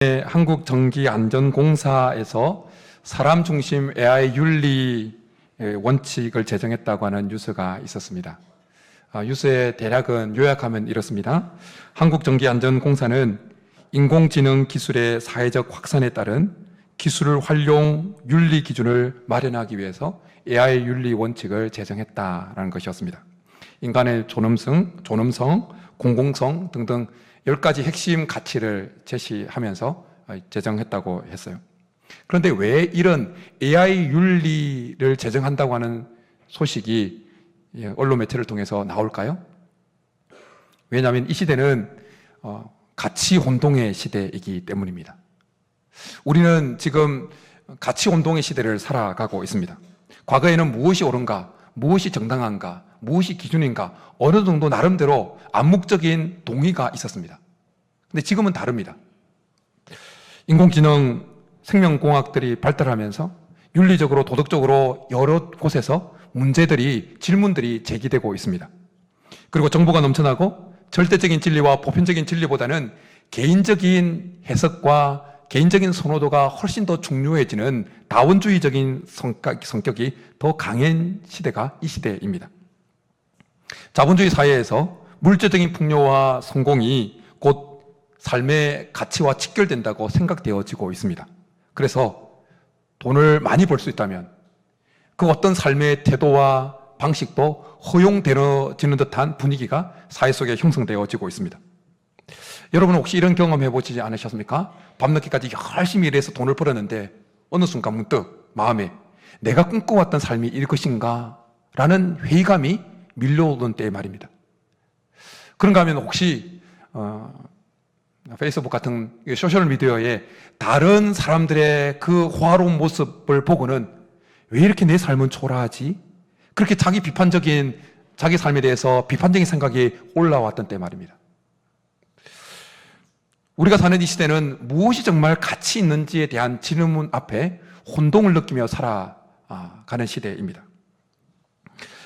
한국전기안전공사에서 사람 중심 AI 윤리 원칙을 제정했다고 하는 뉴스가 있었습니다. 뉴스의 대략은 요약하면 이렇습니다. 한국전기안전공사는 인공지능 기술의 사회적 확산에 따른 기술 활용 윤리 기준을 마련하기 위해서 AI 윤리 원칙을 제정했다라는 것이었습니다. 인간의 존엄성, 공공성 등등 10가지 핵심 가치를 제시하면서 제정했다고 했어요. 그런데 왜 이런 AI 윤리를 제정한다고 하는 소식이 언론 매체를 통해서 나올까요? 왜냐하면 이 시대는 가치 혼동의 시대이기 때문입니다. 우리는 지금 가치 혼동의 시대를 살아가고 있습니다. 과거에는 무엇이 옳은가, 무엇이 정당한가, 무엇이 기준인가 어느 정도 나름대로 암묵적인 동의가 있었습니다. 근데 지금은 다릅니다. 인공지능, 생명공학들이 발달하면서 윤리적으로 도덕적으로 여러 곳에서 질문들이 제기되고 있습니다. 그리고 정보가 넘쳐나고 절대적인 진리와 보편적인 진리보다는 개인적인 해석과 개인적인 선호도가 훨씬 더 중요해지는 다원주의적인 성격이 더 강한 시대가 이 시대입니다. 자본주의 사회에서 물질적인 풍요와 성공이 곧 삶의 가치와 직결된다고 생각되어지고 있습니다. 그래서 돈을 많이 벌 수 있다면 그 어떤 삶의 태도와 방식도 허용되어지는 듯한 분위기가 사회 속에 형성되어지고 있습니다. 여러분 혹시 이런 경험 해보지 않으셨습니까? 밤늦게까지 열심히 일해서 돈을 벌었는데 어느 순간 문득 마음에 내가 꿈꿔왔던 삶이 이것인가? 라는 회의감이 밀려오던 때 말입니다. 그런가 하면 혹시 페이스북 같은 소셜미디어에 다른 사람들의 그 호화로운 모습을 보고는 왜 이렇게 내 삶은 초라하지? 그렇게 자기 삶에 대해서 비판적인 생각이 올라왔던 때 말입니다. 우리가 사는 이 시대는 무엇이 정말 가치 있는지에 대한 질문 앞에 혼동을 느끼며 살아가는 시대입니다.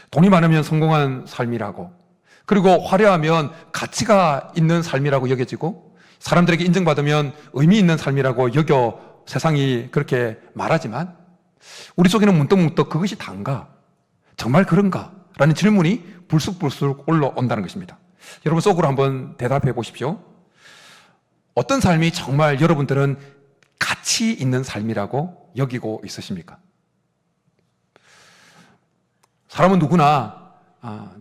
돈이 많으면 성공한 삶이라고, 그리고 화려하면 가치가 있는 삶이라고 여겨지고 사람들에게 인정받으면 의미 있는 삶이라고 여겨 세상이 그렇게 말하지만 우리 속에는 문득문득 그것이 단가? 정말 그런가? 라는 질문이 불쑥불쑥 올라온다는 것입니다. 여러분 속으로 한번 대답해 보십시오. 어떤 삶이 정말 여러분들은 가치 있는 삶이라고 여기고 있으십니까? 사람은 누구나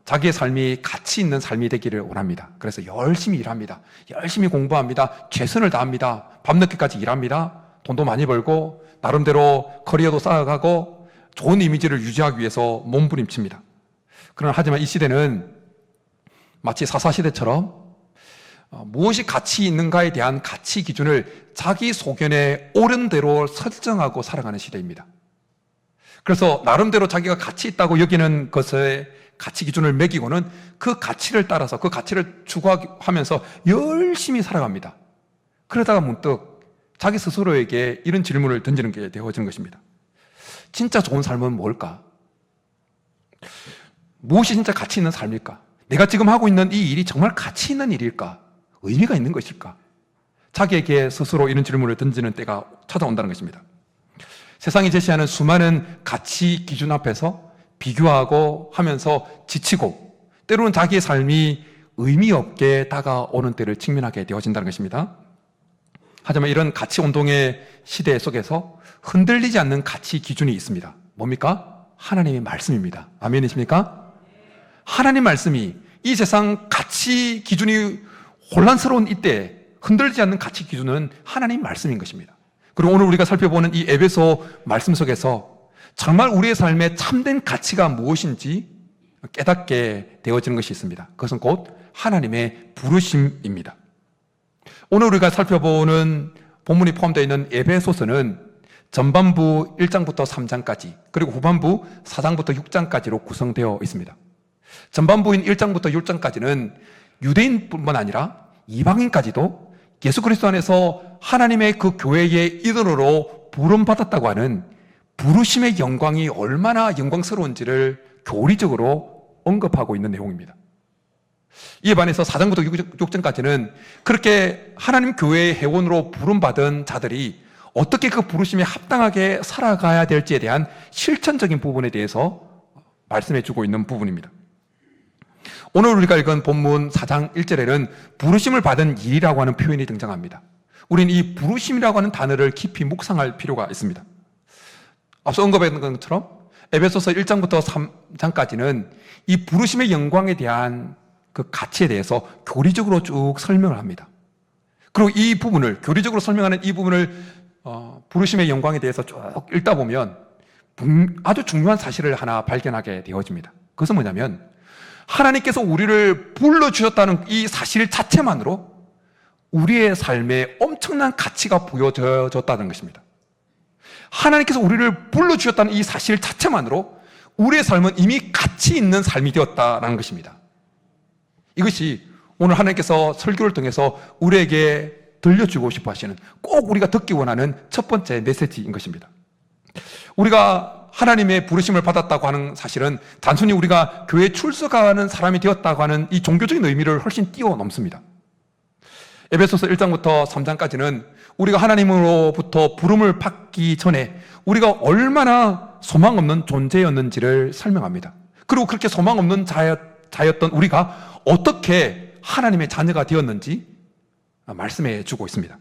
자기의 삶이 가치 있는 삶이 되기를 원합니다. 그래서 열심히 일합니다. 열심히 공부합니다. 최선을 다합니다. 밤늦게까지 일합니다. 돈도 많이 벌고 나름대로 커리어도 쌓아가고 좋은 이미지를 유지하기 위해서 몸부림칩니다. 그러나 하지만 이 시대는 마치 사사시대처럼 무엇이 가치 있는가에 대한 가치 기준을 자기 소견에 옳은 대로 설정하고 살아가는 시대입니다. 그래서 나름대로 자기가 가치 있다고 여기는 것의 가치 기준을 매기고는 그 가치를 따라서 그 가치를 추구하면서 열심히 살아갑니다. 그러다가 문득 자기 스스로에게 이런 질문을 던지는 게 되어지는 것입니다. 진짜 좋은 삶은 뭘까? 무엇이 진짜 가치 있는 삶일까? 내가 지금 하고 있는 이 일이 정말 가치 있는 일일까? 의미가 있는 것일까? 자기에게 스스로 이런 질문을 던지는 때가 찾아온다는 것입니다. 세상이 제시하는 수많은 가치 기준 앞에서 비교하고 하면서 지치고 때로는 자기의 삶이 의미 없게 다가오는 때를 직면하게 되어진다는 것입니다. 하지만 이런 가치 운동의 시대 속에서 흔들리지 않는 가치 기준이 있습니다. 뭡니까? 하나님의 말씀입니다. 아멘이십니까? 하나님 말씀이 이 세상 가치 기준이 혼란스러운 이때 흔들리지 않는 가치 기준은 하나님 말씀인 것입니다. 그리고 오늘 우리가 살펴보는 이 에베소 말씀 속에서 정말 우리의 삶에 참된 가치가 무엇인지 깨닫게 되어지는 것이 있습니다. 그것은 곧 하나님의 부르심입니다. 오늘 우리가 살펴보는 본문이 포함되어 있는 에베소서는 전반부 1장부터 3장까지 그리고 후반부 4장부터 6장까지로 구성되어 있습니다. 전반부인 1장부터 6장까지는 유대인뿐만 아니라 이방인까지도 예수 그리스도 안에서 하나님의 그 교회의 일원으로 부름받았다고 하는 부르심의 영광이 얼마나 영광스러운지를 교리적으로 언급하고 있는 내용입니다. 이에 반해서 4장부터 6장까지는 그렇게 하나님 교회의 회원으로 부름받은 자들이 어떻게 그 부르심에 합당하게 살아가야 될지에 대한 실천적인 부분에 대해서 말씀해 주고 있는 부분입니다. 오늘 우리가 읽은 본문 4장 1절에는 부르심을 받은 일이라고 하는 표현이 등장합니다. 우리는 이 부르심이라고 하는 단어를 깊이 묵상할 필요가 있습니다. 앞서 언급했던 것처럼 에베소서 1장부터 3장까지는 이 부르심의 영광에 대한 그 가치에 대해서 교리적으로 쭉 설명을 합니다. 그리고 이 부분을, 교리적으로 설명하는 이 부분을 부르심의 영광에 대해서 쭉 읽다 보면 아주 중요한 사실을 하나 발견하게 되어집니다. 그것은 뭐냐면 하나님께서 우리를 불러주셨다는 이 사실 자체만으로 우리의 삶에 엄청난 가치가 부여졌다는 것입니다. 하나님께서 우리를 불러주셨다는 이 사실 자체만으로 우리의 삶은 이미 가치 있는 삶이 되었다는 것입니다. 이것이 오늘 하나님께서 설교를 통해서 우리에게 들려주고 싶어 하시는, 꼭 우리가 듣기 원하는 첫 번째 메시지인 것입니다. 우리가 하나님의 부르심을 받았다고 하는 사실은 단순히 우리가 교회에 출석하는 사람이 되었다고 하는 이 종교적인 의미를 훨씬 뛰어넘습니다. 에베소서 1장부터 3장까지는 우리가 하나님으로부터 부름을 받기 전에 우리가 얼마나 소망 없는 존재였는지를 설명합니다. 그리고 그렇게 소망 없는 자였던 우리가 어떻게 하나님의 자녀가 되었는지 말씀해 주고 있습니다.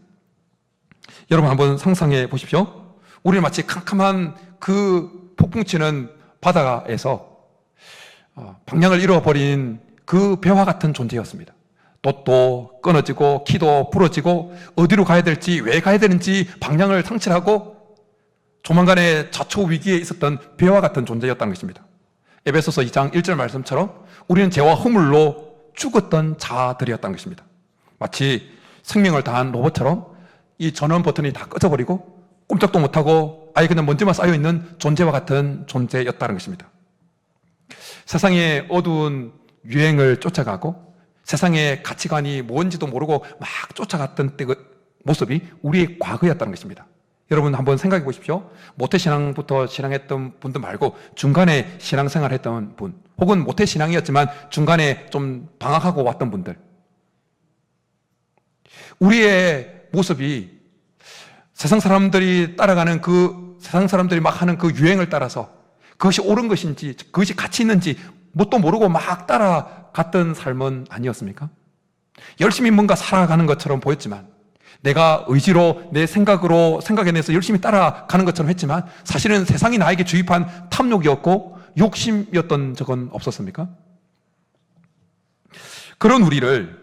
여러분 한번 상상해 보십시오. 우리는 마치 캄캄한 그 폭풍치는 바다에서 방향을 잃어버린 그 배와 같은 존재였습니다. 돛도 끊어지고 키도 부러지고 어디로 가야 될지, 왜 가야 되는지 방향을 상실하고 조만간에 자초 위기에 있었던 배와 같은 존재였다는 것입니다. 에베소서 2장 1절 말씀처럼 우리는 죄와 허물로 죽었던 자들이었다는 것입니다. 마치 생명을 다한 로봇처럼 이 전원 버튼이 다 꺼져버리고 꼼짝도 못하고 아예 그냥 먼지만 쌓여있는 존재와 같은 존재였다는 것입니다. 세상의 어두운 유행을 쫓아가고 세상의 가치관이 뭔지도 모르고 막 쫓아갔던 때 그 모습이 우리의 과거였다는 것입니다. 여러분 한번 생각해 보십시오. 모태신앙부터 신앙했던 분들 말고 중간에 신앙생활 했던 분, 혹은 모태신앙이었지만 중간에 좀 방황하고 왔던 분들, 우리의 모습이 세상 사람들이 따라가는 세상 사람들이 막 하는 그 유행을 따라서 그것이 옳은 것인지 그것이 가치 있는지 뭣도 모르고 막 따라갔던 삶은 아니었습니까? 열심히 뭔가 살아가는 것처럼 보였지만, 내가 의지로 내 생각해내서 열심히 따라가는 것처럼 했지만 사실은 세상이 나에게 주입한 탐욕이었고 욕심이었던 적은 없었습니까? 그런 우리를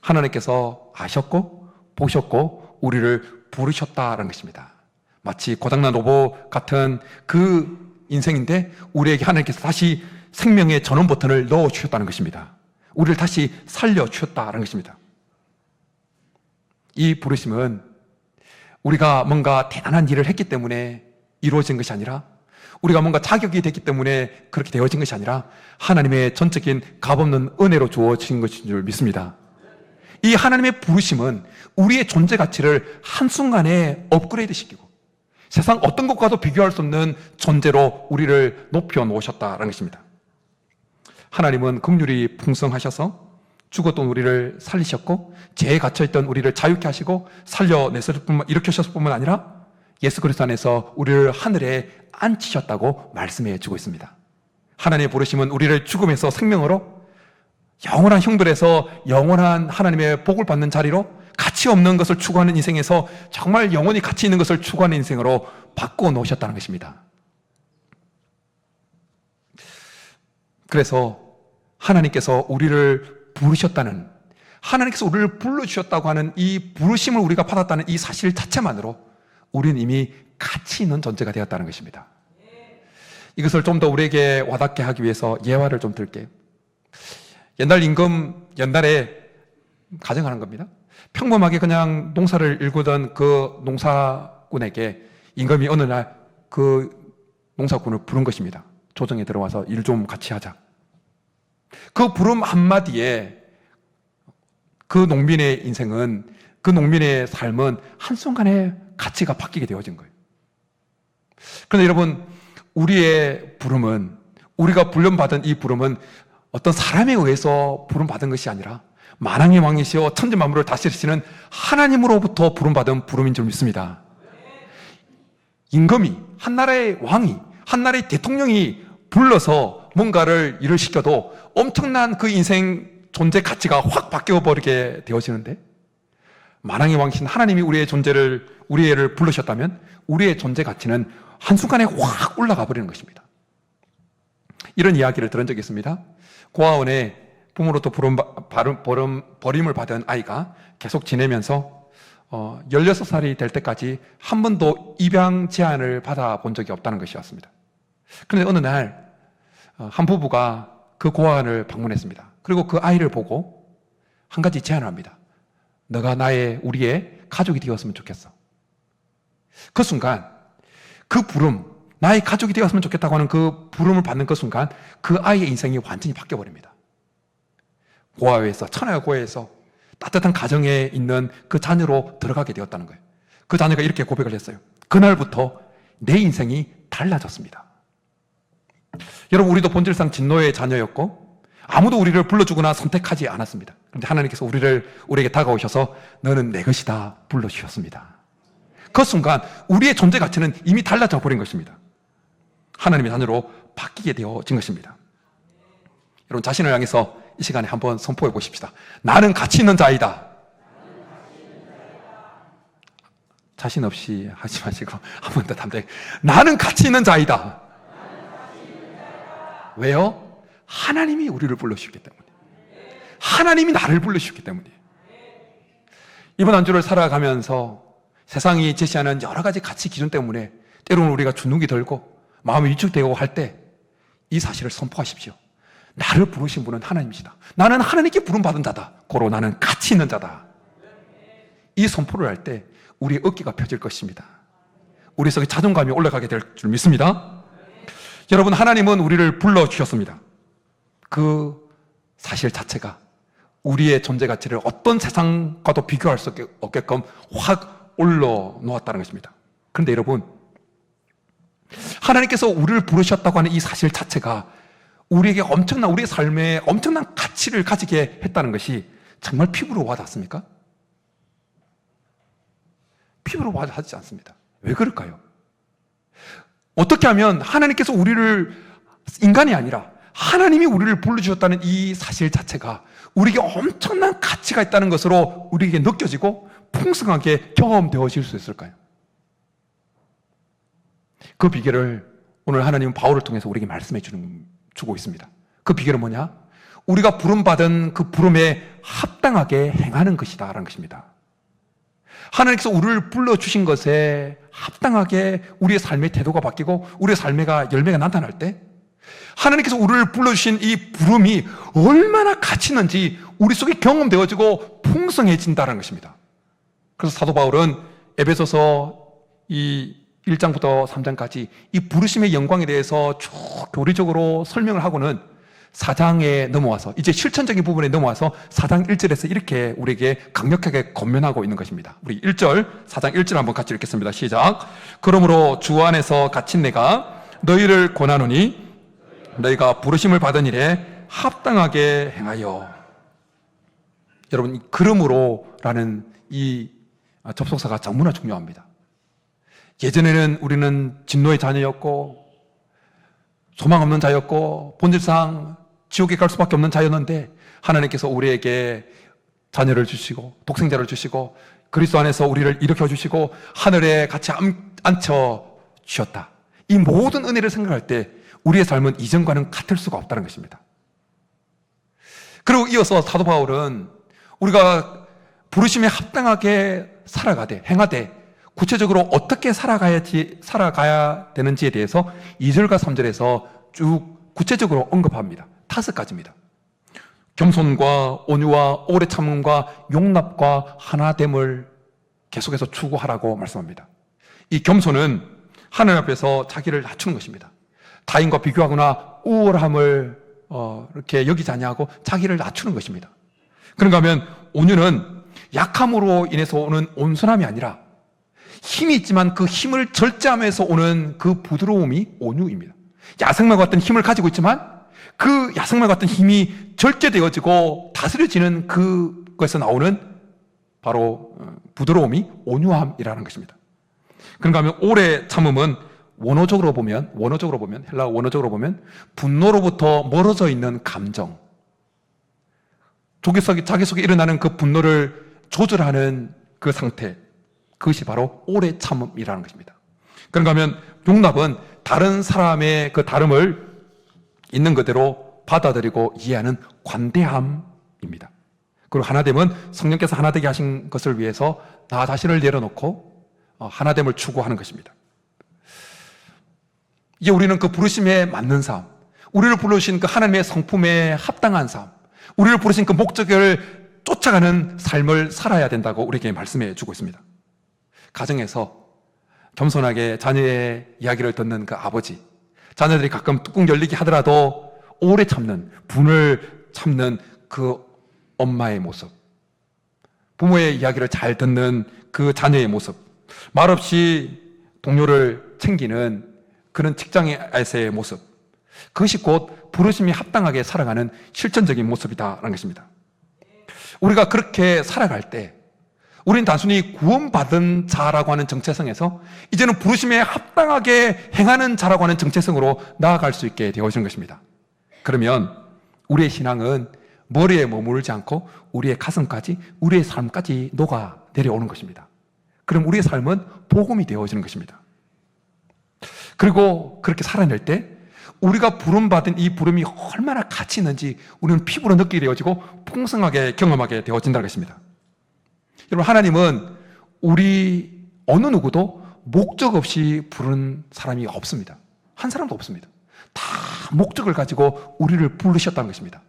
하나님께서 아셨고 보셨고 우리를 부르셨다는 것입니다. 마치 고장난 로봇 같은 그 인생인데 우리에게 하나님께서 다시 생명의 전원 버튼을 넣어주셨다는 것입니다. 우리를 다시 살려주셨다는 것입니다. 이 부르심은 우리가 뭔가 대단한 일을 했기 때문에 이루어진 것이 아니라, 우리가 뭔가 자격이 됐기 때문에 그렇게 되어진 것이 아니라 하나님의 전적인 값없는 은혜로 주어진 것인 줄 믿습니다. 이 하나님의 부르심은 우리의 존재 가치를 한순간에 업그레이드 시키고 세상 어떤 것과도 비교할 수 없는 존재로 우리를 높여 놓으셨다는 것입니다. 하나님은 긍휼이 풍성하셔서 죽었던 우리를 살리셨고 죄에 갇혀있던 우리를 자유케 하시고 일으키셨을 뿐만 아니라 예수 그리스도 안에서 우리를 하늘에 앉히셨다고 말씀해 주고 있습니다. 하나님의 부르심은 우리를 죽음에서 생명으로, 영원한 형들에서 영원한 하나님의 복을 받는 자리로, 가치 없는 것을 추구하는 인생에서 정말 영원히 가치 있는 것을 추구하는 인생으로 바꾸어 놓으셨다는 것입니다. 그래서 하나님께서 우리를 부르셨다는, 하나님께서 우리를 불러주셨다고 하는 이 부르심을 우리가 받았다는 이 사실 자체만으로 우리는 이미 가치 있는 존재가 되었다는 것입니다. 이것을 좀 더 우리에게 와닿게 하기 위해서 예화를 좀 들게요. 옛날에 가정하는 겁니다. 평범하게 그냥 농사를 일구던 그 농사꾼에게 임금이 어느 날 그 농사꾼을 부른 것입니다. 조정에 들어와서 일 좀 같이 하자. 그 부름 한마디에 그 농민의 인생은, 그 농민의 삶은 한순간에 가치가 바뀌게 되어진 거예요. 그런데 여러분, 우리의 부름은, 우리가 훈련받은 이 부름은 어떤 사람에 의해서 부름받은 것이 아니라 만왕의 왕이시여 천지 만물을 다스리시는 하나님으로부터 부름받은 부름인 줄 믿습니다. 임금이, 한 나라의 왕이, 한 나라의 대통령이 불러서 뭔가를 일을 시켜도 엄청난 그 인생 존재 가치가 확 바뀌어버리게 되어지는데, 만왕의 왕이신 하나님이 우리를 부르셨다면 우리의 존재 가치는 한순간에 확 올라가 버리는 것입니다. 이런 이야기를 들은 적이 있습니다. 고아원에 부모로부터 버림을 받은 아이가 계속 지내면서 16살이 될 때까지 한 번도 입양 제안을 받아본 적이 없다는 것이었습니다. 그런데 어느 날 한 부부가 그 고아원을 방문했습니다. 그리고 그 아이를 보고 한 가지 제안을 합니다. 너가 우리의 가족이 되었으면 좋겠어. 그 순간 그 부름, 나의 가족이 되었으면 좋겠다고 하는 그 부름을 받는 그 순간 그 아이의 인생이 완전히 바뀌어버립니다. 고아회에서, 천하의 고아에서 따뜻한 가정에 있는 그 자녀로 들어가게 되었다는 거예요. 그 자녀가 이렇게 고백을 했어요. 그날부터 내 인생이 달라졌습니다. 여러분, 우리도 본질상 진노의 자녀였고 아무도 우리를 불러주거나 선택하지 않았습니다. 그런데 하나님께서 우리에게 다가오셔서 너는 내 것이다 불러주셨습니다. 그 순간 우리의 존재 가치는 이미 달라져 버린 것입니다. 하나님의 자녀로 바뀌게 되어진 것입니다. 여러분, 자신을 향해서 이 시간에 한번 선포해 보십시다. 나는 가치 있는 자이다. 자신 없이 하지 마시고 한 번 더 담대하게, 나는 가치 있는 자이다. 왜요? 하나님이 우리를 불러주셨기 때문에, 하나님이 나를 불러주셨기 때문에. 이번 한 주를 살아가면서 세상이 제시하는 여러 가지 가치 기준 때문에 때로는 우리가 주눅이 들고 마음이 위축되고 할 때 이 사실을 선포하십시오. 나를 부르신 분은 하나님이시다. 나는 하나님께 부름받은 자다. 고로 나는 가치 있는 자다. 이 선포를 할 때 우리의 어깨가 펴질 것입니다. 우리 속에 자존감이 올라가게 될 줄 믿습니다. 여러분, 하나님은 우리를 불러주셨습니다. 그 사실 자체가 우리의 존재 가치를 어떤 세상과도 비교할 수 없게끔 확 올려놓았다는 것입니다. 그런데 여러분, 하나님께서 우리를 부르셨다고 하는 이 사실 자체가 우리에게 우리의 삶에 엄청난 가치를 가지게 했다는 것이 정말 피부로 와닿습니까? 피부로 와닿지 않습니다. 왜 그럴까요? 어떻게 하면 하나님께서 인간이 아니라 하나님이 우리를 불러주셨다는 이 사실 자체가 우리에게 엄청난 가치가 있다는 것으로 우리에게 느껴지고 풍성하게 경험되어질 수 있을까요? 그 비결을 오늘 하나님은 바울을 통해서 우리에게 말씀해 주고 있습니다. 그 비결은 뭐냐? 우리가 부름받은 그 부름에 합당하게 행하는 것이다 라는 것입니다. 하나님께서 우리를 불러주신 것에 합당하게 우리의 삶의 태도가 바뀌고 우리의 삶의 열매가 나타날 때 하나님께서 우리를 불러주신 이 부름이 얼마나 가치 있는지 우리 속에 경험되어지고 풍성해진다는 것입니다. 그래서 사도 바울은 에베소서 이 1장부터 3장까지 이 부르심의 영광에 대해서 쭉 교리적으로 설명을 하고는 4장에 넘어와서 이제 실천적인 부분에 넘어와서 4장 1절에서 이렇게 우리에게 강력하게 권면하고 있는 것입니다. 우리 1절, 4장 1절 한번 같이 읽겠습니다. 시작. 그러므로 주 안에서 갇힌 내가 너희를 권하노니 너희가 부르심을 받은 일에 합당하게 행하여. 여러분, 그러므로라는 이 접속사가 너무나 중요합니다. 예전에는 우리는 진노의 자녀였고 소망 없는 자였고 본질상 지옥에 갈 수밖에 없는 자였는데 하나님께서 우리에게 자녀를 주시고 독생자를 주시고 그리스도 안에서 우리를 일으켜 주시고 하늘에 같이 앉혀 주셨다. 이 모든 은혜를 생각할 때 우리의 삶은 이전과는 같을 수가 없다는 것입니다. 그리고 이어서 사도 바울은 우리가 부르심에 합당하게 살아가되 행하되 구체적으로 어떻게 살아가야 되는지에 대해서 2절과 3절에서 쭉 구체적으로 언급합니다. 5가지입니다. 겸손과 온유와 오래 참음과 용납과 하나됨을 계속해서 추구하라고 말씀합니다. 이 겸손은 하나님 앞에서 자기를 낮추는 것입니다. 타인과 비교하거나 우월함을 이렇게 여기지 아니하고 자기를 낮추는 것입니다. 그런가 하면 온유는 약함으로 인해서 오는 온순함이 아니라 힘이 있지만 그 힘을 절제하면서 오는 그 부드러움이 온유입니다. 야생마 같은 힘을 가지고 있지만 그 야생마 같은 힘이 절제되어지고 다스려지는 그것에서 나오는 바로 부드러움이 온유함이라는 것입니다. 그런가 하면 오래 참음은 원어적으로 보면 헬라어 원어적으로 보면 분노로부터 멀어져 있는 감정, 자기 속에 일어나는 그 분노를 조절하는 그 상태, 그것이 바로 오래 참음이라는 것입니다. 그런가 하면 용납은 다른 사람의 그 다름을 있는 그대로 받아들이고 이해하는 관대함입니다. 그리고 하나됨은 성령께서 하나되게 하신 것을 위해서 나 자신을 내려놓고 하나됨을 추구하는 것입니다. 이제 우리는 그 부르심에 맞는 삶, 우리를 부르신 그 하나님의 성품에 합당한 삶, 우리를 부르신 그 목적을 쫓아가는 삶을 살아야 된다고 우리에게 말씀해 주고 있습니다. 가정에서 겸손하게 자녀의 이야기를 듣는 그 아버지, 자녀들이 가끔 뚜껑 열리게 하더라도 오래 참는, 분을 참는 그 엄마의 모습, 부모의 이야기를 잘 듣는 그 자녀의 모습, 말없이 동료를 챙기는 그런 직장에서의 모습, 그것이 곧 부르심이 합당하게 살아가는 실천적인 모습이다라는 것입니다. 우리가 그렇게 살아갈 때 우리는 단순히 구원받은 자라고 하는 정체성에서 이제는 부르심에 합당하게 행하는 자라고 하는 정체성으로 나아갈 수 있게 되어지는 것입니다. 그러면 우리의 신앙은 머리에 머무르지 않고 우리의 가슴까지, 우리의 삶까지 녹아 내려오는 것입니다. 그럼 우리의 삶은 복음이 되어지는 것입니다. 그리고 그렇게 살아낼 때 우리가 부름받은 이 부름이 얼마나 가치 있는지 우리는 피부로 느끼게 되어지고 풍성하게 경험하게 되어진다는 것입니다. 여러분, 하나님은 우리 어느 누구도 목적 없이 부른 사람이 없습니다. 한 사람도 없습니다. 다 목적을 가지고 우리를 부르셨다는 것입니다.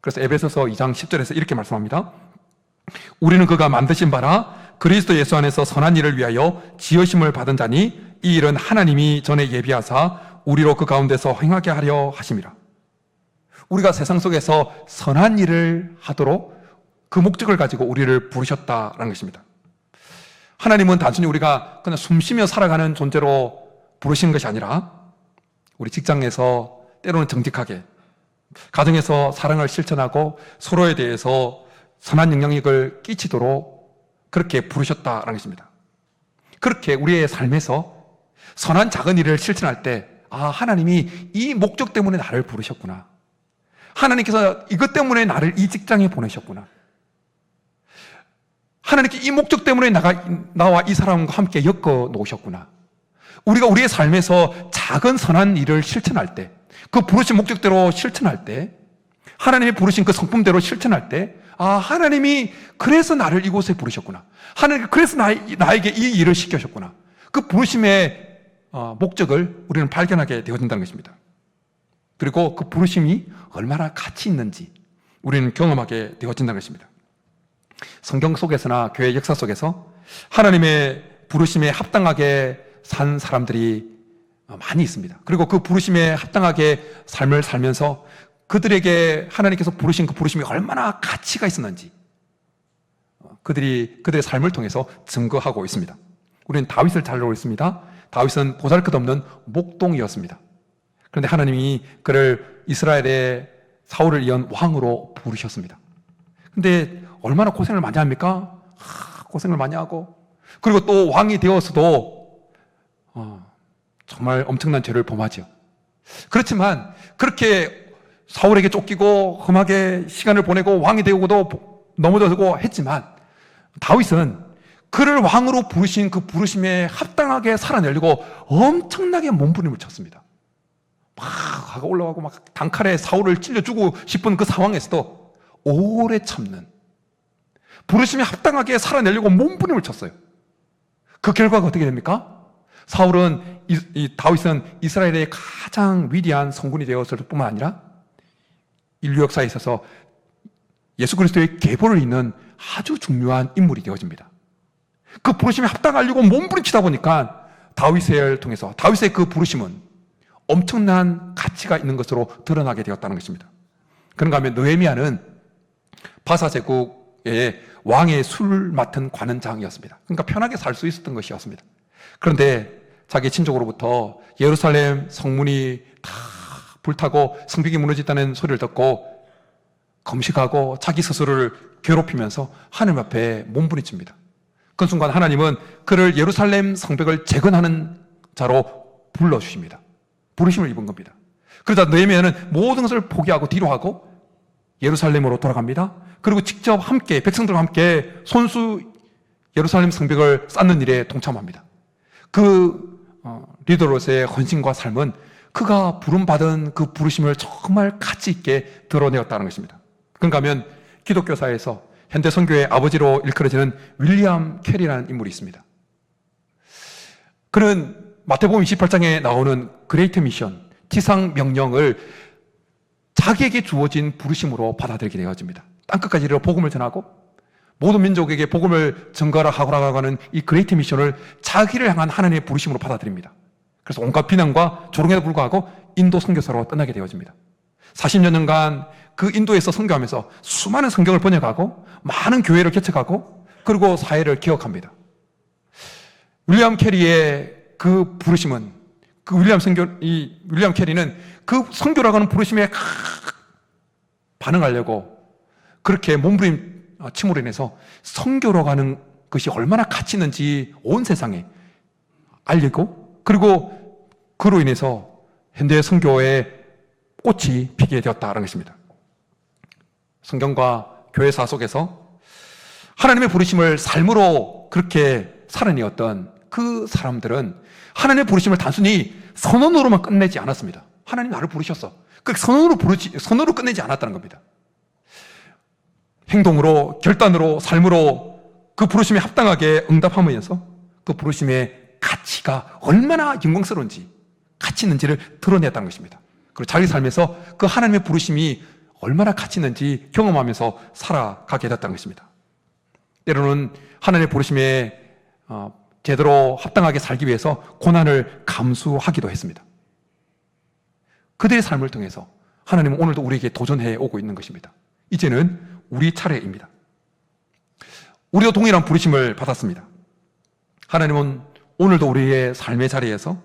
그래서 에베소서 2장 10절에서 이렇게 말씀합니다. 우리는 그가 만드신 바라 그리스도 예수 안에서 선한 일을 위하여 지으심을 받은 자니 이 일은 하나님이 전에 예비하사 우리로 그 가운데서 행하게 하려 하심이라. 우리가 세상 속에서 선한 일을 하도록 그 목적을 가지고 우리를 부르셨다라는 것입니다. 하나님은 단순히 우리가 그냥 숨쉬며 살아가는 존재로 부르신 것이 아니라 우리 직장에서 때로는 정직하게, 가정에서 사랑을 실천하고 서로에 대해서 선한 영향력을 끼치도록 그렇게 부르셨다라는 것입니다. 그렇게 우리의 삶에서 선한 작은 일을 실천할 때 하나님이 이 목적 때문에 나를 부르셨구나. 하나님께서 이것 때문에 나를 이 직장에 보내셨구나. 하나님께 이 목적 때문에 나와 이 사람과 함께 엮어 놓으셨구나. 우리가 우리의 삶에서 작은 선한 일을 실천할 때, 그 부르신 목적대로 실천할 때, 하나님이 부르신 그 성품대로 실천할 때, 하나님이 그래서 나를 이곳에 부르셨구나. 하나님이 그래서 나에게 이 일을 시켜셨구나. 그 부르심의 목적을 우리는 발견하게 되어진다는 것입니다. 그리고 그 부르심이 얼마나 가치 있는지 우리는 경험하게 되어진다는 것입니다. 성경 속에서나 교회 역사 속에서 하나님의 부르심에 합당하게 산 사람들이 많이 있습니다. 그리고 그 부르심에 합당하게 삶을 살면서 그들에게 하나님께서 부르신 그 부르심이 얼마나 가치가 있었는지 그들의 삶을 통해서 증거하고 있습니다. 우리는 다윗을 잘 알고 있습니다. 다윗은 보잘것없는 목동이었습니다. 그런데 하나님이 그를 이스라엘의 사울을 이은 왕으로 부르셨습니다. 그런데 얼마나 고생을 많이 합니까? 고생을 많이 하고, 그리고 또 왕이 되어서도 정말 엄청난 죄를 범하죠. 그렇지만 그렇게 사울에게 쫓기고 험하게 시간을 보내고 왕이 되고도 넘어져고 했지만 다윗은 그를 왕으로 부르신 그 부르심에 합당하게 살아내려고 엄청나게 몸부림을 쳤습니다. 막 올라가고 막 단칼에 사울을 찔러주고 싶은 그 상황에서도 오래 참는, 부르심에 합당하게 살아내려고 몸부림을 쳤어요. 그 결과가 어떻게 됩니까? 다윗은 이스라엘의 가장 위대한 성군이 되었을 뿐만 아니라 인류 역사에 있어서 예수 그리스도의 계보를 잇는 아주 중요한 인물이 되어집니다. 그 부르심에 합당하려고 몸부림치다 보니까 다윗을 통해서 다윗의 그 부르심은 엄청난 가치가 있는 것으로 드러나게 되었다는 것입니다. 그런가 하면 느헤미야는 바사 제국의 왕의 술 맡은 관원장이었습니다. 그러니까 편하게 살 수 있었던 것이었습니다. 그런데 자기 친족으로부터 예루살렘 성문이 다 불타고 성벽이 무너졌다는 소리를 듣고 검식하고 자기 스스로를 괴롭히면서 하나님 앞에 몸부림칩니다. 그 순간 하나님은 그를 예루살렘 성벽을 재건하는 자로 불러주십니다. 부르심을 입은 겁니다. 그러자 느헤미야는 모든 것을 포기하고 뒤로 하고 예루살렘으로 돌아갑니다. 그리고 직접 함께 백성들과 함께 손수 예루살렘 성벽을 쌓는 일에 동참합니다. 그 리더로서의 헌신과 삶은 그가 부름받은 그 부르심을 정말 가치 있게 드러내었다는 것입니다. 그런가 하면 기독교사에서 현대 선교의 아버지로 일컬어지는 윌리엄 캐리라는 인물이 있습니다. 그는 마태복음 28장에 나오는 그레이트 미션, 지상 명령을 자기에게 주어진 부르심으로 받아들이게 되어집니다. 땅끝까지 이르러 복음을 전하고 모든 민족에게 복음을 전가라 하고라고 하는 이 그레이트 미션을 자기를 향한 하나님의 부르심으로 받아들입니다. 그래서 온갖 비난과 조롱에도 불구하고 인도 선교사로 떠나게 되어집니다. 40년간 그 인도에서 선교하면서 수많은 성경을 번역하고 많은 교회를 개척하고 그리고 사회를 개혁합니다. 윌리엄 캐리의 그 부르심은 윌리엄 캐리는 그 선교라고 하는 부르심에 반응하려고 그렇게 몸부림침으로 인해서 선교라고 하는 것이 얼마나 가치 있는지 온 세상에 알리고 그리고 그로 인해서 현대 선교의 꽃이 피게 되었다는 것입니다. 성경과 교회사 속에서 하나님의 부르심을 삶으로 그렇게 살아내었던 그 사람들은 하나님의 부르심을 단순히 선언으로만 끝내지 않았습니다. 하나님 나를 부르셨어. 그 선언으로 끝내지 않았다는 겁니다. 행동으로, 결단으로, 삶으로 그 부르심에 합당하게 응답하면서 그 부르심의 가치가 얼마나 영광스러운지, 가치 있는지를 드러냈다는 것입니다. 그리고 자기 삶에서 그 하나님의 부르심이 얼마나 가치 있는지 경험하면서 살아가게 됐다는 것입니다. 때로는 하나님의 부르심에 제대로 합당하게 살기 위해서 고난을 감수하기도 했습니다. 그들의 삶을 통해서 하나님은 오늘도 우리에게 도전해 오고 있는 것입니다. 이제는 우리 차례입니다. 우리도 동일한 부르심을 받았습니다. 하나님은 오늘도 우리의 삶의 자리에서,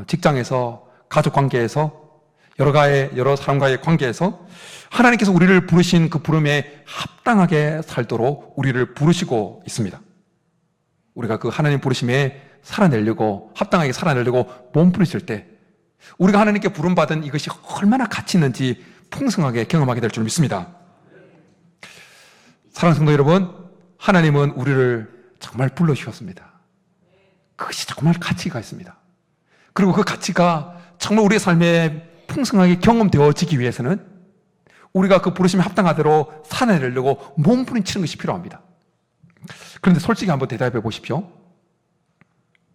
직장에서, 가족 관계에서, 여러 사람과의 관계에서 하나님께서 우리를 부르신 그 부름에 합당하게 살도록 우리를 부르시고 있습니다. 우리가 그 하나님 부르심에 살아내려고, 합당하게 살아내려고 몸부림칠 때 우리가 하나님께 부름받은 이것이 얼마나 가치 있는지 풍성하게 경험하게 될 줄 믿습니다. 사랑하는 성도 여러분, 하나님은 우리를 정말 불러주셨습니다. 그것이 정말 가치가 있습니다. 그리고 그 가치가 정말 우리의 삶에 풍성하게 경험되어지기 위해서는 우리가 그 부르심에 합당하대로 살아내려고 몸부림치는 것이 필요합니다. 그런데 솔직히 한번 대답해 보십시오.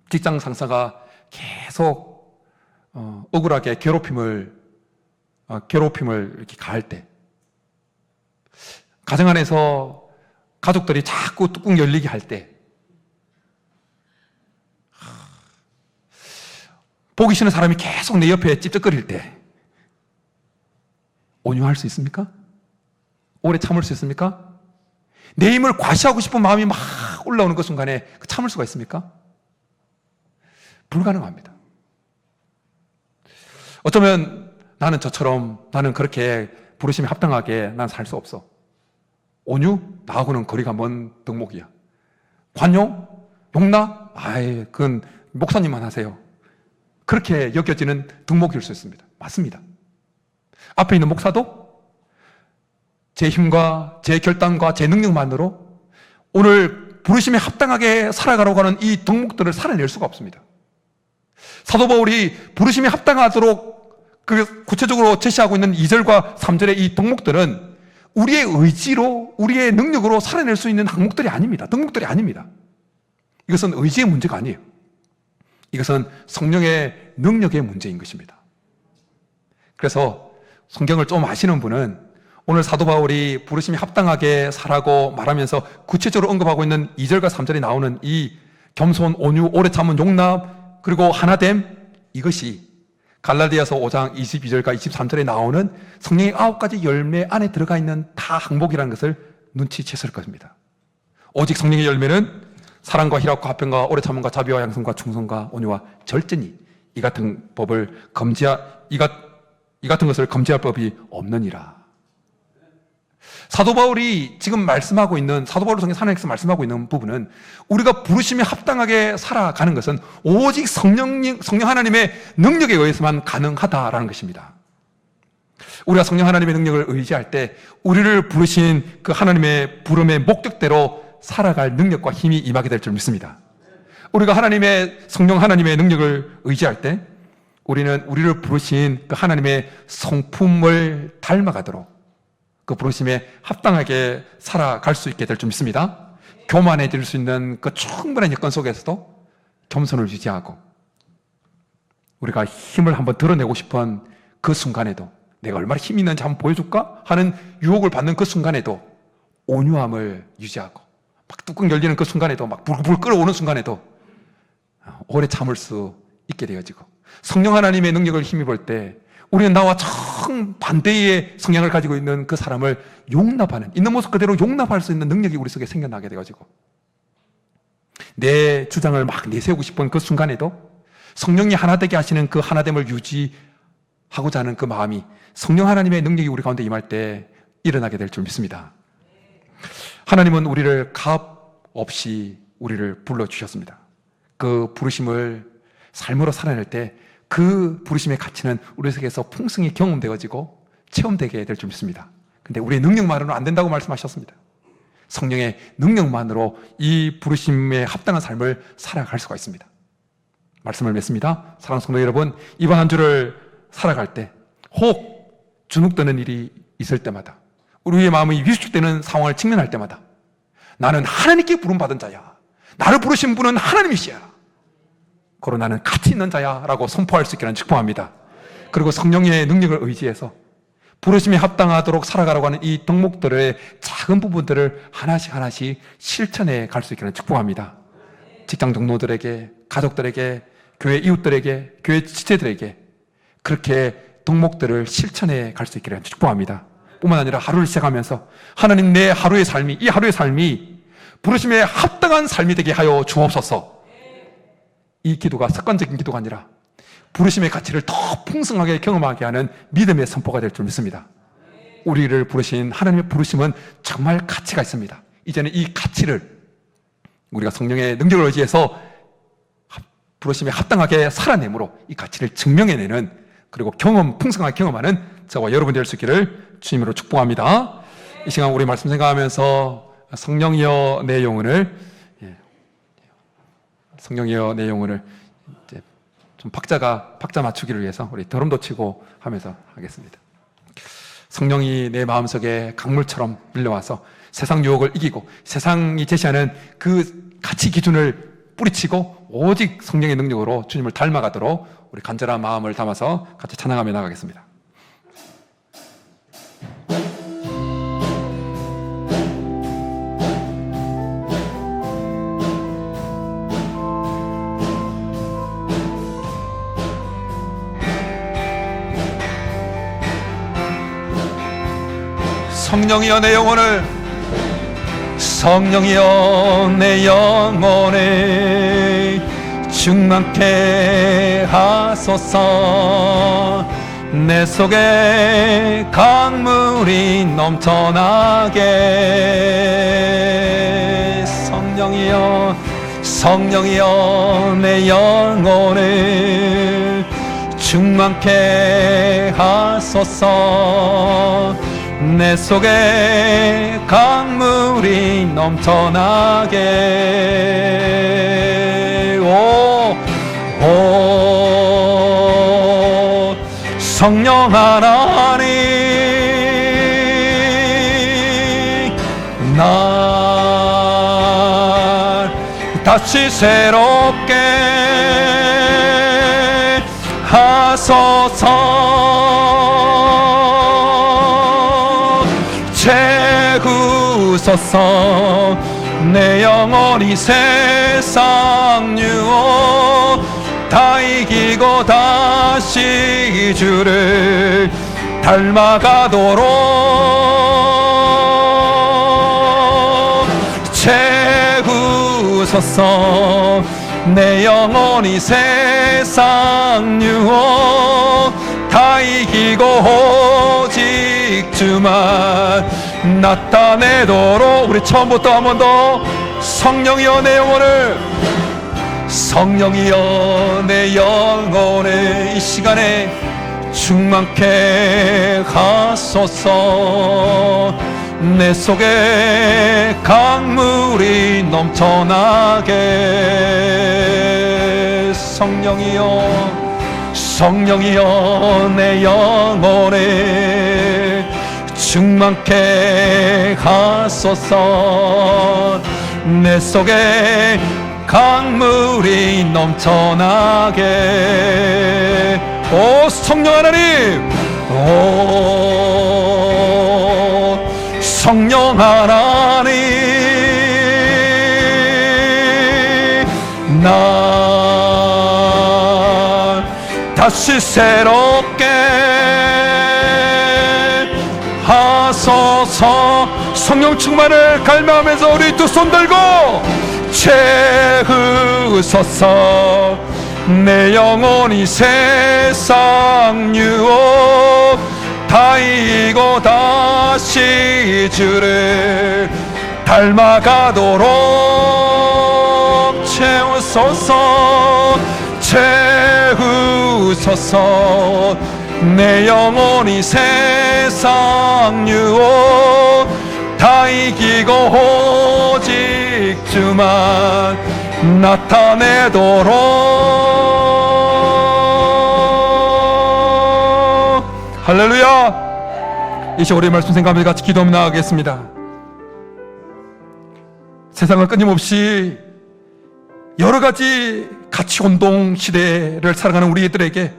직장 상사가 계속 억울하게 괴롭힘을 이렇게 가할 때, 가정 안에서 가족들이 자꾸 뚜껑 열리게 할 때, 보기 싫은 사람이 계속 내 옆에 찝쩍거릴 때 온유할 수 있습니까? 오래 참을 수 있습니까? 내 힘을 과시하고 싶은 마음이 막 올라오는 그 순간에 참을 수가 있습니까? 불가능합니다. 어쩌면 나는 그렇게 부르심에 합당하게 난 살 수 없어. 온유? 나하고는 거리가 먼 덕목이야. 관용? 용납? 그건 목사님만 하세요. 그렇게 여겨지는 덕목일 수 있습니다. 맞습니다. 앞에 있는 목사도 제 힘과 제 결단과 제 능력만으로 오늘 부르심에 합당하게 살아가려고 하는 이 덕목들을 살아낼 수가 없습니다. 사도 바울이 부르심에 합당하도록 그 구체적으로 제시하고 있는 2절과 3절의 이 덕목들은 우리의 의지로, 우리의 능력으로 살아낼 수 있는 항목들이 아닙니다. 덕목들이 아닙니다. 이것은 의지의 문제가 아니에요. 이것은 성령의 능력의 문제인 것입니다. 그래서 성경을 좀 아시는 분은 오늘 사도 바울이 부르심에 합당하게 살라고 말하면서 구체적으로 언급하고 있는 2절과 3절에 나오는 이 겸손, 온유, 오래 참은 용납, 그리고 하나됨, 이것이 갈라디아서 5장 22절과 23절에 나오는 성령의 9가지 열매 안에 들어가 있는 다 항목이라는 것을 눈치챘을 것입니다. 오직 성령의 열매는 사랑과 희락과 화평과 오래 참음과 자비와 양성과 충성과 온유와 절제니 이 같은 법을 이 같은 것을 금지할 법이 없느니라. 사도 바울이 지금 말씀하고 있는, 사도 바울 성경 산행에서 말씀하고 있는 부분은 우리가 부르심에 합당하게 살아가는 것은 오직 성령 하나님의 능력에 의해서만 가능하다라는 것입니다. 우리가 성령 하나님의 능력을 의지할 때 우리를 부르신 그 하나님의 부름의 목적대로 살아갈 능력과 힘이 임하게 될 줄 믿습니다. 우리가 성령 하나님의 능력을 의지할 때 우리는 우리를 부르신 그 하나님의 성품을 닮아가도록 그 부르심에 합당하게 살아갈 수 있게 될 줄 믿습니다. 교만해질 수 있는 그 충분한 여건 속에서도 겸손을 유지하고 우리가 힘을 한번 드러내고 싶은 그 순간에도 내가 얼마나 힘이 있는지 한번 보여줄까 하는 유혹을 받는 그 순간에도 온유함을 유지하고 막 뚜껑 열리는 그 순간에도 막 불불 끓어오는 순간에도 오래 참을 수 있게 되어지고 성령 하나님의 능력을 힘입을 때 우리는 나와 정반대의 성향을 가지고 있는 그 사람을 용납하는, 있는 모습 그대로 용납할 수 있는 능력이 우리 속에 생겨나게 돼가지고 내 주장을 막 내세우고 싶은 그 순간에도 성령이 하나 되게 하시는 그 하나됨을 유지하고자 하는 그 마음이 성령 하나님의 능력이 우리 가운데 임할 때 일어나게 될 줄 믿습니다. 하나님은 우리를 값 없이 우리를 불러주셨습니다. 그 부르심을 삶으로 살아낼 때 그 부르심의 가치는 우리 속에서 풍성히 경험되어지고 체험되게 될 줄 믿습니다. 근데 우리의 능력만으로는 안 된다고 말씀하셨습니다. 성령의 능력만으로 이 부르심에 합당한 삶을 살아갈 수가 있습니다. 말씀을 맺습니다. 사랑하는 성도 여러분, 이번 한 주를 살아갈 때 혹 주눅드는 일이 있을 때마다 우리의 마음이 위축되는 상황을 직면할 때마다 나는 하나님께 부름받은 자야, 나를 부르신 분은 하나님이시야, 그로 나는 가치 있는 자야 라고 선포할 수 있기를 축복합니다. 그리고 성령의 능력을 의지해서 부르심에 합당하도록 살아가라고 하는 이 덕목들의 작은 부분들을 하나씩 실천해 갈 수 있기를 축복합니다. 직장 동료들에게, 가족들에게, 교회 이웃들에게, 교회 지체들에게 그렇게 덕목들을 실천해 갈 수 있기를 축복합니다. 뿐만 아니라 하루를 시작하면서 하나님, 내 하루의 삶이, 이 하루의 삶이 부르심에 합당한 삶이 되게 하여 주옵소서. 이 기도가 습관적인 기도가 아니라 부르심의 가치를 더 풍성하게 경험하게 하는 믿음의 선포가 될 줄 믿습니다. 우리를 부르신 하나님의 부르심은 정말 가치가 있습니다. 이제는 이 가치를 우리가 성령의 능력을 의지해서 부르심에 합당하게 살아내므로 이 가치를 증명해내는, 그리고 풍성하게 경험하는 저와 여러분이 될 수 있기를 주님으로 축복합니다. 이 시간 우리 말씀 생각하면서 성령이여 내 영혼을 이제 좀 박자 맞추기를 위해서 우리 드럼도 치고 하면서 하겠습니다. 성령이 내 마음속에 강물처럼 밀려와서 세상 유혹을 이기고 세상이 제시하는 그 가치 기준을 뿌리치고 오직 성령의 능력으로 주님을 닮아가도록 우리 간절한 마음을 담아서 같이 찬양하며 나가겠습니다. 성령이여 내 영혼을, 성령이여 내 영혼을 충만케 하소서. 내 속에 강물이 넘쳐나게. 성령이여, 성령이여 내 영혼을 충만케 하소서. 내 속에 강물이 넘쳐나게. 오 성령 하나님, 날 다시 새롭게 하소서. 채우소서. 내 영혼이 세상 유혹 다 이기고 다시 주를 닮아가도록 채우소서. 내 영혼이 세상 유혹 다 이기고 오직 주만 나타내도록. 우리 처음부터 한 번 더. 성령이여 내 영혼을, 성령이여 내 영혼을 이 시간에 충만케 하소서. 내 속에 강물이 넘쳐나게. 성령이여, 성령이여 내 영혼을 충만케 하소서. 내 속에 강물이 넘쳐나게. 오 성령 하나님, 오 성령 하나님, 날 다시 새롭게 하소서. 성령 충만을 갈망하면서 우리 두 손 들고 채우소서. 내 영혼이 세상 유혹 다 이기고 다시 주를 닮아가도록 채우소서. 채우소서. 내 영혼이 세상 유혹 다 이기고 오직 주만 나타내도록. 할렐루야. 이 시간 우리의 말씀 생각하며 같이 기도하며 나아가겠습니다. 세상은 끊임없이 여러 가지 가치 혼동 시대를 살아가는 우리들에게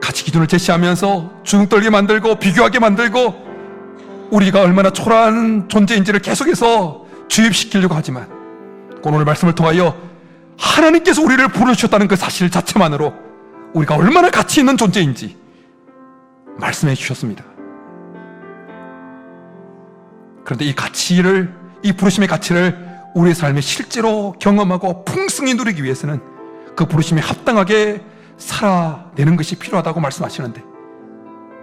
가치 기준을 제시하면서 주눅들게 만들고 비교하게 만들고 우리가 얼마나 초라한 존재인지를 계속해서 주입시키려고 하지만 오늘 말씀을 통하여 하나님께서 우리를 부르셨다는 그 사실 자체만으로 우리가 얼마나 가치 있는 존재인지 말씀해 주셨습니다. 그런데 이 가치를, 이 부르심의 가치를 우리의 삶에 실제로 경험하고 풍성히 누리기 위해서는 그 부르심에 합당하게 살아내는 것이 필요하다고 말씀하시는데,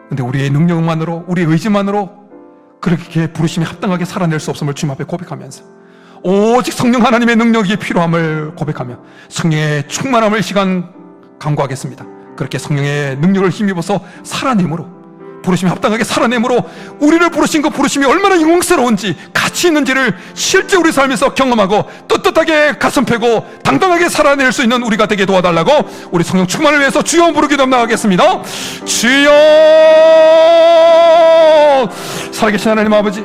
근데 우리의 능력만으로, 우리의 의지만으로 그렇게 부르심에 합당하게 살아낼 수 없음을 주님 앞에 고백하면서 오직 성령 하나님의 능력이 필요함을 고백하며 성령의 충만함을 시간 강구하겠습니다. 그렇게 성령의 능력을 힘입어서 살아내므로, 부르심에 합당하게 살아내므로 우리를 부르신 그 부르심이 얼마나 영광스러운지, 가치 있는지를 실제 우리 삶에서 경험하고 떳떳하게 가슴 펴고 당당하게 살아낼 수 있는 우리가 되게 도와달라고 우리 성령 충만을 위해서 주여 부르기도 나가겠습니다. 주여. 살아계신 하나님 아버지,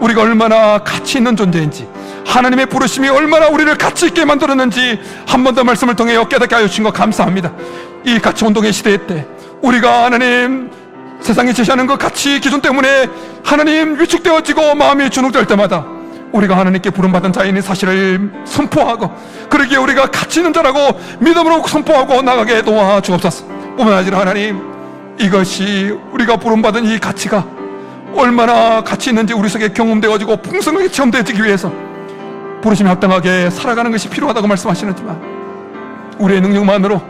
우리가 얼마나 가치 있는 존재인지, 하나님의 부르심이 얼마나 우리를 가치 있게 만들었는지 한 번 더 말씀을 통해 깨닫게 하여 주신 것 감사합니다. 이 가치 운동의 시대 때 우리가 하나님 세상이 제시하는 그 가치 기준 때문에 하나님 위축되어지고 마음이 주눅들 때마다 우리가 하나님께 부름받은 자인의 사실을 선포하고, 그러기에 우리가 가치 있는 자라고 믿음으로 선포하고 나가게 도와주옵소서. 뿐만 아니라 하나님, 이것이 우리가 부름받은 이 가치가 얼마나 가치 있는지 우리 속에 경험되어지고 풍성하게 체험되어지기 위해서 부르심에 합당하게 살아가는 것이 필요하다고 말씀하시는지만, 우리의 능력만으로,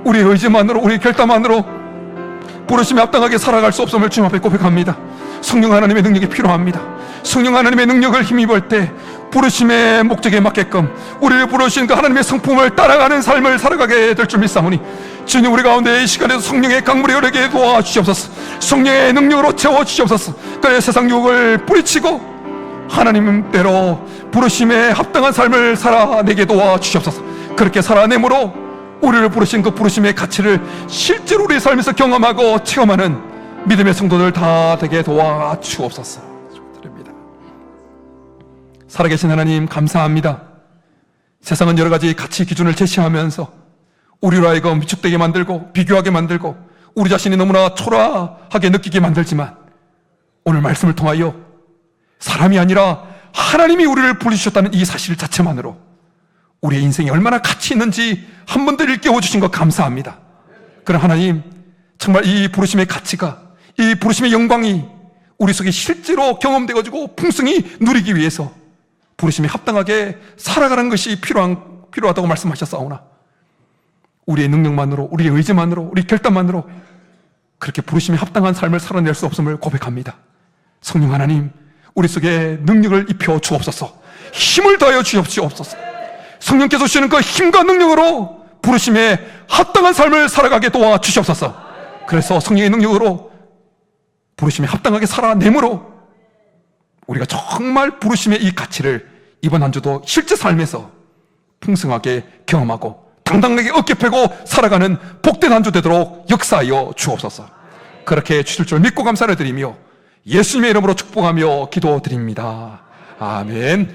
우리의 의지만으로, 우리의 결단만으로 부르심에 합당하게 살아갈 수 없음을 주님 앞에 고백합니다. 성령 하나님의 능력이 필요합니다. 성령 하나님의 능력을 힘입을 때 부르심의 목적에 맞게끔 우리를 부르신 그 하나님의 성품을 따라가는 삶을 살아가게 될 줄 믿사오니 주님, 우리 가운데 이 시간에도 성령의 강물이 흐르게 도와주시옵소서. 성령의 능력으로 채워주시옵소서. 그래 세상 유혹을 뿌리치고 하나님대로 부르심에 합당한 삶을 살아내게 도와주시옵소서. 그렇게 살아내므로 우리를 부르신 그 부르심의 가치를 실제로 우리의 삶에서 경험하고 체험하는 믿음의 성도들 다 되게 도와주옵소서. 축복드립니다. 살아계신 하나님 감사합니다. 세상은 여러 가지 가치 기준을 제시하면서 우리로 하여금 위축되게 만들고 비교하게 만들고 우리 자신이 너무나 초라하게 느끼게 만들지만, 오늘 말씀을 통하여 사람이 아니라 하나님이 우리를 부르셨다는 이 사실 자체만으로 우리의 인생이 얼마나 가치 있는지 한 번 더 일깨워 주신 것 감사합니다. 그럼 하나님, 정말 이 부르심의 가치가, 이 부르심의 영광이 우리 속에 실제로 경험되어지고 풍성히 누리기 위해서 부르심에 합당하게 살아가는 것이 필요하다고 말씀하셨사오나, 우리의 능력만으로, 우리의 의지만으로, 우리 결단만으로 그렇게 부르심에 합당한 삶을 살아낼 수 없음을 고백합니다. 성령 하나님, 우리 속에 능력을 입혀 주옵소서. 힘을 더하여 주옵소서. 성령께서 주시는 그 힘과 능력으로 부르심에 합당한 삶을 살아가게 도와주시옵소서. 그래서 성령의 능력으로 부르심에 합당하게 살아내므로 우리가 정말 부르심의 이 가치를 이번 한 주도 실제 삶에서 풍성하게 경험하고 당당하게 어깨 펴고 살아가는 복된 한 주 되도록 역사하여 주옵소서. 그렇게 주실 줄 믿고 감사를 드리며 예수님의 이름으로 축복하며 기도드립니다. 아멘.